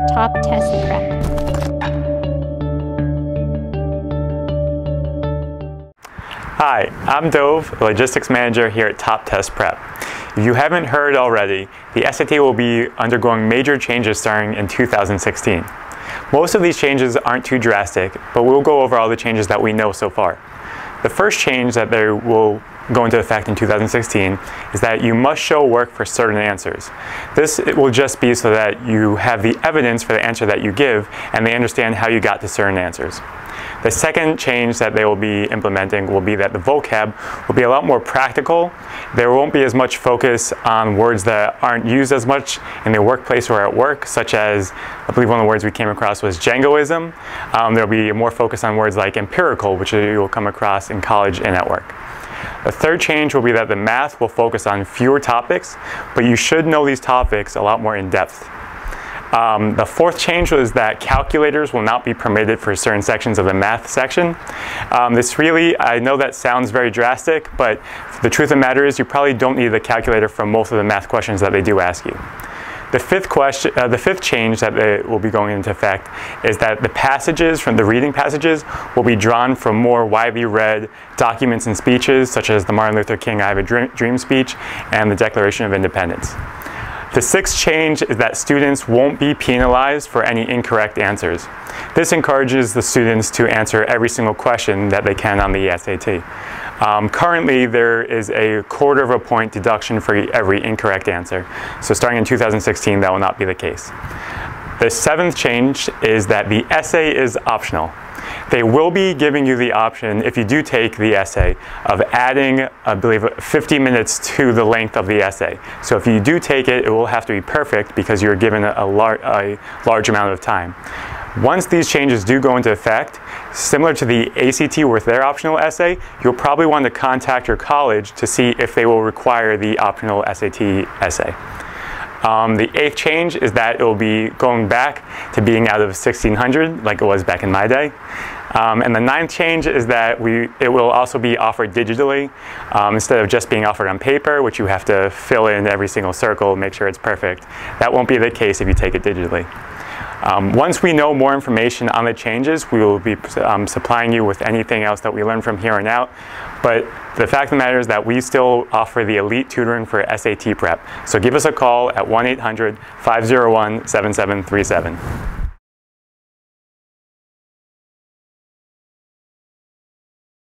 Top Test Prep. Hi, I'm Dove, Logistics Manager here at Top Test Prep. If you haven't heard already, the SAT will be undergoing major changes starting in 2016. Most of these changes aren't too drastic, but we'll go over all the changes that we know so far. The first change that they will go into effect in 2016 is that you must show work for certain answers. This will just be so that you have the evidence for the answer that you give and they understand how you got to certain answers. The second change that they will be implementing will be that the vocab will be a lot more practical. There won't be as much focus on words that aren't used as much in the workplace or at work, such as, I believe one of the words we came across was jingoism. There will be more focus on words like empirical, which you will come across in college and at work. The third change will be that the math will focus on fewer topics, but you should know these topics a lot more in depth. The fourth change was that calculators will not be permitted for certain sections of the math section. This really, I know that sounds very drastic, but the truth of the matter is you probably don't need the calculator for most of the math questions that they do ask you. The fifth change that will be going into effect is that the passages from the reading passages will be drawn from more widely read documents and speeches, such as the Martin Luther King I Have a Dream speech and the Declaration of Independence. The sixth change is that students won't be penalized for any incorrect answers. This encourages the students to answer every single question that they can on the SAT. Currently, there is a quarter point deduction for every incorrect answer. So starting in 2016, that will not be the case. The seventh change is that the essay is optional. They will be giving you the option, if you do take the essay, of adding, I believe, 50 minutes to the length of the essay. So if you do take it, it will have to be perfect because you're given a large amount of time. Once these changes do go into effect, similar to the ACT with their optional essay, you'll probably want to contact your college to see if they will require the optional SAT essay. The eighth change is that it will be going back to being out of 1600 like it was back in my day. And the ninth change is that it will also be offered digitally instead of just being offered on paper, which you have to fill in every single circle, make sure it's perfect. That won't be the case if you take it digitally. Once we know more information on the changes, we will be supplying you with anything else that we learn from here on out. But the fact of the matter is that we still offer the elite tutoring for SAT prep. So give us a call at 1-800-501-7737.